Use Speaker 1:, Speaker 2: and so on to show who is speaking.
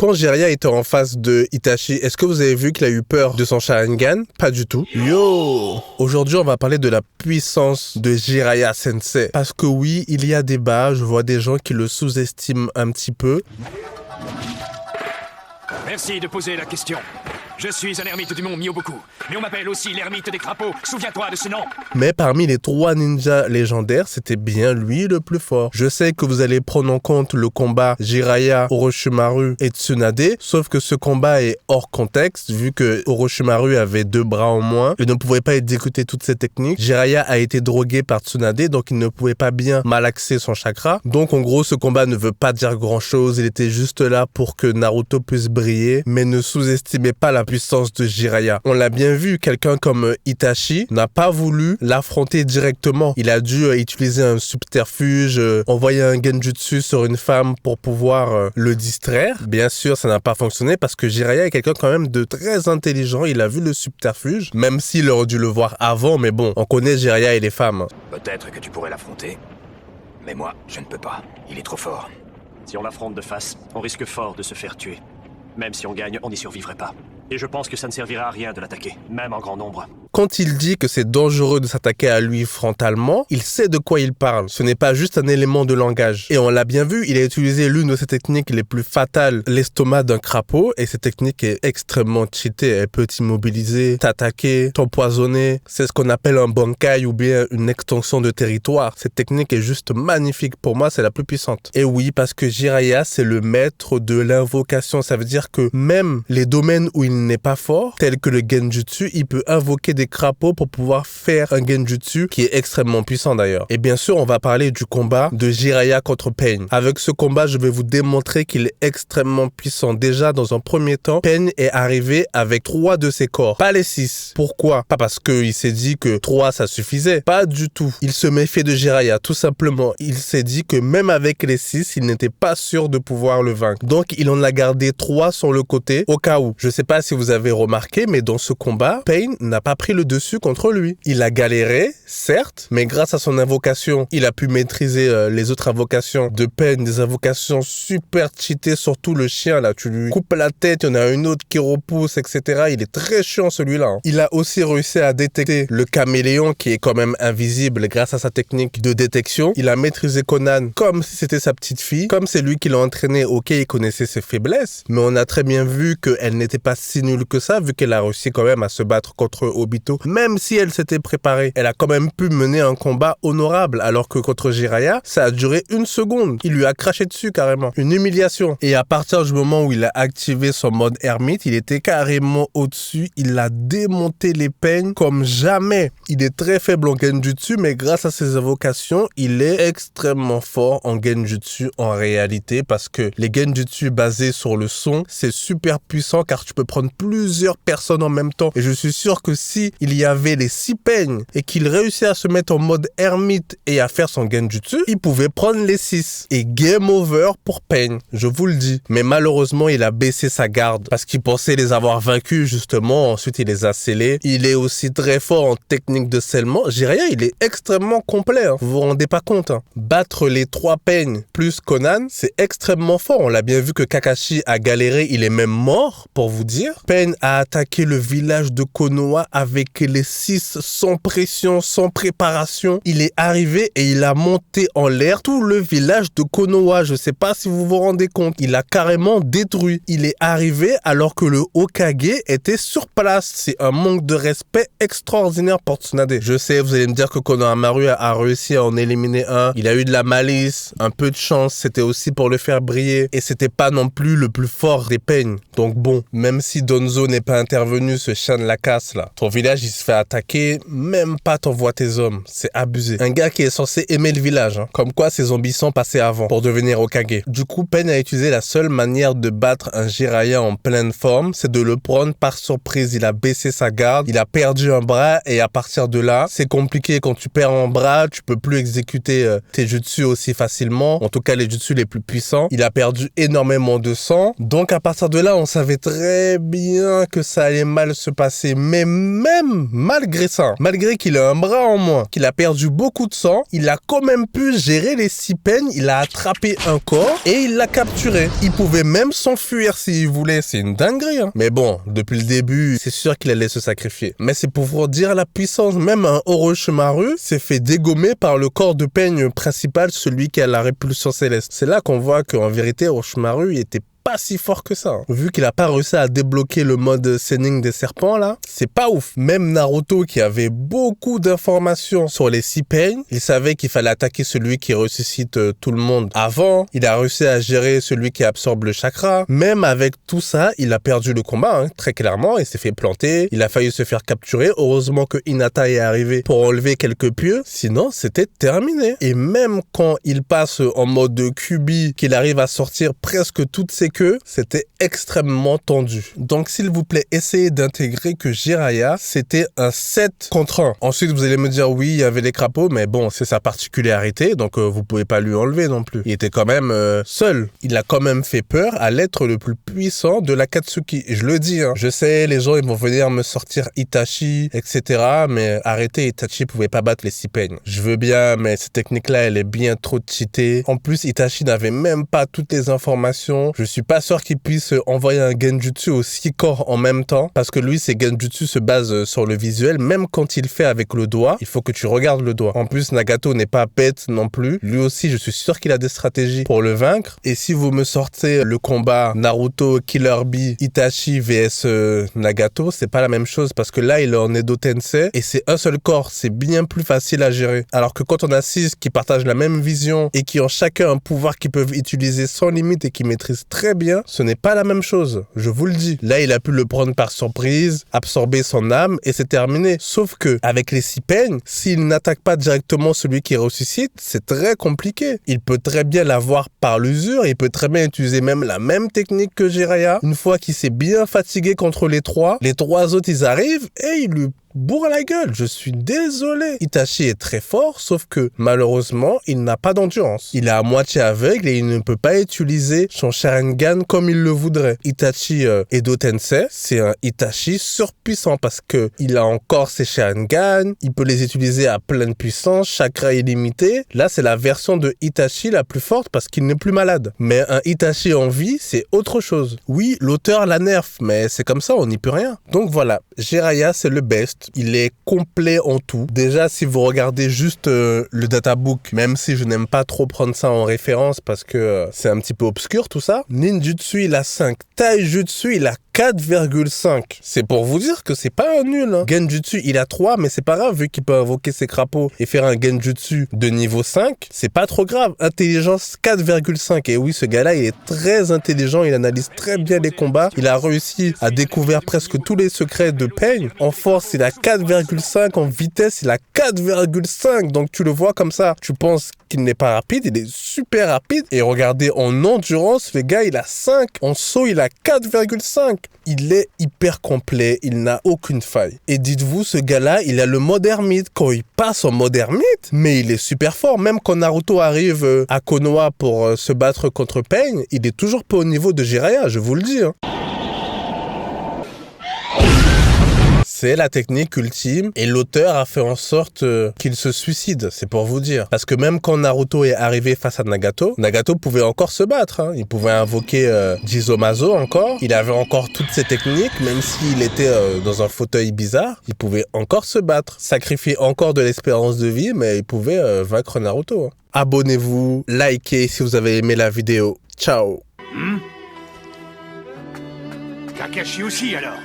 Speaker 1: Quand Jiraiya était en face de Itachi, est-ce que vous avez vu qu'il a eu peur de son Sharingan? Pas du tout. Yo! Aujourd'hui, on va parler de la puissance de Jiraiya Sensei. Parce que oui, il y a débat, je vois des gens qui le sous-estiment un petit peu.
Speaker 2: Merci de poser la question. Je suis un ermite du mont Myoboku, mais on m'appelle aussi l'ermite des crapauds. Souviens-toi de ce nom.
Speaker 1: Mais parmi les 3 ninjas légendaires, c'était bien lui le plus fort. Je sais que vous allez prendre en compte le combat Jiraiya, Orochimaru et Tsunade, sauf que ce combat est hors contexte, vu que Orochimaru avait 2 bras en moins et ne pouvait pas exécuter toutes ses techniques. Jiraiya a été drogué par Tsunade, donc il ne pouvait pas bien malaxer son chakra. Donc en gros, ce combat ne veut pas dire grand-chose, il était juste là pour que Naruto puisse briller, mais ne sous-estimez pas la puissance de Jiraiya. On l'a bien vu, quelqu'un comme Itachi n'a pas voulu l'affronter directement. Il a dû utiliser un subterfuge, envoyer un genjutsu sur une femme pour pouvoir le distraire. Bien sûr, ça n'a pas fonctionné parce que Jiraiya est quelqu'un quand même de très intelligent. Il a vu le subterfuge, même s'il aurait dû le voir avant, mais bon, on connaît Jiraiya et les femmes.
Speaker 2: Peut-être que tu pourrais l'affronter, mais moi, je ne peux pas. Il est trop fort.
Speaker 3: Si on l'affronte de face, on risque fort de se faire tuer. Même si on gagne, on n'y survivrait pas. Et je pense que ça ne servira à rien de l'attaquer, même en grand nombre.
Speaker 1: Quand il dit que c'est dangereux de s'attaquer à lui frontalement, il sait de quoi il parle. Ce n'est pas juste un élément de langage. Et on l'a bien vu, il a utilisé l'une de ses techniques les plus fatales, l'estomac d'un crapaud, et cette technique est extrêmement cheatée. Elle peut t'immobiliser, t'attaquer, t'empoisonner. C'est ce qu'on appelle un bankai ou bien une extension de territoire. Cette technique est juste magnifique. Pour moi, c'est la plus puissante. Et oui, parce que Jiraiya, c'est le maître de l'invocation. Ça veut dire que même les domaines où il n'est pas fort, tels que le genjutsu, il peut invoquer des crapauds pour pouvoir faire un genjutsu qui est extrêmement puissant d'ailleurs. Et bien sûr, on va parler du combat de Jiraiya contre Pain. Avec ce combat, je vais vous démontrer qu'il est extrêmement puissant. Déjà, dans un premier temps, Pain est arrivé avec 3 de ses corps, pas les 6. Pourquoi? Pas parce qu'il s'est dit que 3 ça suffisait. Pas du tout. Il se méfiait de Jiraiya, tout simplement. Il s'est dit que même avec les 6, il n'était pas sûr de pouvoir le vaincre. Donc, il en a gardé 3 sur le côté, au cas où. Je sais pas si vous avez remarqué, mais dans ce combat, Pain n'a pas pris le dessus contre lui. Il a galéré, certes, mais grâce à son invocation, il a pu maîtriser les autres invocations de Pain, des invocations super cheatées, surtout le chien, là, tu lui coupes la tête, il y en a une autre qui repousse, etc. Il est très chiant, celui-là. Hein. Il a aussi réussi à détecter le caméléon, qui est quand même invisible grâce à sa technique de détection. Il a maîtrisé Conan comme si c'était sa petite fille, comme c'est lui qui l'a entraîné, ok, il connaissait ses faiblesses, mais on a très bien vu qu'elle n'était pas si nulle que ça, vu qu'elle a réussi quand même à se battre contre Obito. Même si elle s'était préparée, elle a quand même pu mener un combat honorable, alors que contre Jiraiya, ça a duré 1 seconde. Il lui a craché dessus carrément. Une humiliation. Et à partir du moment où il a activé son mode ermite, il était carrément au-dessus. Il a démonté les peignes comme jamais. Il est très faible en genjutsu, mais grâce à ses invocations, il est extrêmement fort en genjutsu en réalité, parce que les genjutsu basés sur le son, c'est super puissant car tu peux prendre plusieurs personnes en même temps. Et je suis sûr que si il y avait les 6 peignes et qu'il réussissait à se mettre en mode ermite et à faire son genjutsu, il pouvait prendre les 6. Et game over pour Pain, je vous le dis. Mais malheureusement, il a baissé sa garde parce qu'il pensait les avoir vaincus justement. Ensuite, il les a scellés. Il est aussi très fort en technique de scellement. Jiraiya, il est extrêmement complet. Hein. Vous vous rendez pas compte. Hein. Battre les 3 peignes plus Conan, c'est extrêmement fort. On l'a bien vu que Kakashi a galéré. Il est même mort, pour vous dire. Pain a attaqué le village de Konoha avec les 6 sans pression, sans préparation. Il est arrivé et il a monté en l'air tout le village de Konoha. Je sais pas si vous vous rendez compte. Il a carrément détruit. Il est arrivé alors que le Hokage était sur place. C'est un manque de respect extraordinaire pour Tsunade. Je sais, vous allez me dire que Konohamaru a réussi à en éliminer un. Il a eu de la malice, un peu de chance. C'était aussi pour le faire briller. Et c'était pas non plus le plus fort des peignes. Donc bon, même si Donzo n'est pas intervenu, ce chien de la casse là, ton village il se fait attaquer, même pas t'envoies tes hommes, c'est abusé. Un gars qui est censé aimer le village, hein. Comme quoi ses ambitions passaient avant pour devenir Hokage. Du coup, Pain a utilisé la seule manière de battre un Jiraiya en pleine forme, c'est de le prendre par surprise. Il a baissé sa garde, il a perdu un bras et à partir de là, c'est compliqué. Quand tu perds un bras, tu peux plus exécuter tes jutsu aussi facilement, en tout cas les jutsu les plus puissants. Il a perdu énormément de sang, donc à partir de là, on savait très bien que ça allait mal se passer. Mais même même malgré ça, malgré qu'il a un bras en moins, qu'il a perdu beaucoup de sang, il a quand même pu gérer les 6 peignes, il a attrapé un corps et il l'a capturé. Il pouvait même s'enfuir s'il voulait, c'est une dinguerie. Hein. Mais bon, depuis le début, c'est sûr qu'il allait se sacrifier. Mais c'est pour vous dire la puissance, même un Orochimaru s'est fait dégommer par le corps de peigne principal, celui qui a la répulsion céleste. C'est là qu'on voit qu'en vérité, Orochimaru était pas si fort que ça. Hein. Vu qu'il a pas réussi à débloquer le mode Sennin des serpents là, c'est pas ouf. Même Naruto qui avait beaucoup d'informations sur les 6 peignes, il savait qu'il fallait attaquer celui qui ressuscite tout le monde avant. Il a réussi à gérer celui qui absorbe le chakra. Même avec tout ça, il a perdu le combat, hein, très clairement. Il s'est fait planter. Il a failli se faire capturer. Heureusement que Hinata est arrivé pour enlever quelques pieux. Sinon, c'était terminé. Et même quand il passe en mode QB, qu'il arrive à sortir presque toutes ses queues, c'était extrêmement tendu. Donc, s'il vous plaît, essayez d'intégrer que Jiraiya, c'était un 7 contre 1. Ensuite, vous allez me dire, oui, il y avait les crapauds, mais bon, c'est sa particularité, donc vous pouvez pas lui enlever non plus. Il était quand même seul. Il a quand même fait peur à l'être le plus puissant de l'Akatsuki. Et je le dis, hein, je sais, les gens, ils vont venir me sortir Itachi, etc., mais arrêtez, Itachi pouvait pas battre les 6 peignes. Je veux bien, mais cette technique-là, elle est bien trop cheatée. En plus, Itachi n'avait même pas toutes les informations. Je suis pas sûr qu'il puisse envoyer un genjutsu aux 6 corps en même temps, parce que lui, ses genjutsu se basent sur le visuel. Même quand il fait avec le doigt, il faut que tu regardes le doigt. En plus, Nagato n'est pas bête non plus. Lui aussi, je suis sûr qu'il a des stratégies pour le vaincre. Et si vous me sortez le combat Naruto, Killer Bee, Itachi vs Nagato, c'est pas la même chose, parce que là, il est en Edo Tensei, et c'est un seul corps. C'est bien plus facile à gérer. Alors que quand on a 6 qui partagent la même vision, et qui ont chacun un pouvoir qu'ils peuvent utiliser sans limite, et qui maîtrisent très bien, ce n'est pas la même chose, je vous le dis. Là, il a pu le prendre par surprise, absorber son âme, et c'est terminé. Sauf que, avec les 6 peignes, s'il n'attaque pas directement celui qui ressuscite, c'est très compliqué. Il peut très bien l'avoir par l'usure, il peut très bien utiliser même la même technique que Jiraiya. Une fois qu'il s'est bien fatigué contre les 3 autres, ils arrivent, et ils lui bourre la gueule, je suis désolé. Itachi est très fort, sauf que malheureusement, il n'a pas d'endurance. Il est à moitié aveugle et il ne peut pas utiliser son Sharingan comme il le voudrait. Itachi Edo Tensei, c'est un Itachi surpuissant parce que il a encore ses Sharingan, il peut les utiliser à pleine puissance, chakra illimité. Là, c'est la version de Itachi la plus forte parce qu'il n'est plus malade. Mais un Itachi en vie, c'est autre chose. Oui, l'auteur la nerf, mais c'est comme ça, on n'y peut rien. Donc voilà, Jiraiya, c'est le best. Il est complet en tout. Déjà, si vous regardez juste le databook, même si je n'aime pas trop prendre ça en référence parce que c'est un petit peu obscur tout ça, Ninjutsu, il a 5. Taijutsu, il a 4,5. C'est pour vous dire que c'est pas un nul. Hein. Genjutsu, il a 3, mais c'est pas grave vu qu'il peut invoquer ses crapauds et faire un Genjutsu de niveau 5. C'est pas trop grave. Intelligence 4,5. Et oui, ce gars-là, il est très intelligent. Il analyse très bien les combats. Il a réussi à découvrir presque tous les secrets de Pain. En force, il a 4,5. En vitesse, il a 4,5. Donc tu le vois comme ça. Tu penses qu'il n'est pas rapide. Il est super rapide. Et regardez, en endurance, le gars, il a 5. En saut, il a 4,5. Il est hyper complet, il n'a aucune faille. Et dites-vous, ce gars-là, il a le mode ermite. Quand il passe en mode ermite, mais il est super fort. Même quand Naruto arrive à Konoha pour se battre contre Pain, il est toujours pas au niveau de Jiraiya, je vous le dis. Hein. C'est la technique ultime et l'auteur a fait en sorte qu'il se suicide, c'est pour vous dire. Parce que même quand Naruto est arrivé face à Nagato, Nagato pouvait encore se battre. Hein. Il pouvait invoquer Jizomazo encore. Il avait encore toutes ses techniques, même s'il était dans un fauteuil bizarre, il pouvait encore se battre. Sacrifier encore de l'espérance de vie, mais il pouvait vaincre Naruto. Hein. Abonnez-vous, likez si vous avez aimé la vidéo. Ciao.
Speaker 2: Kakashi aussi alors.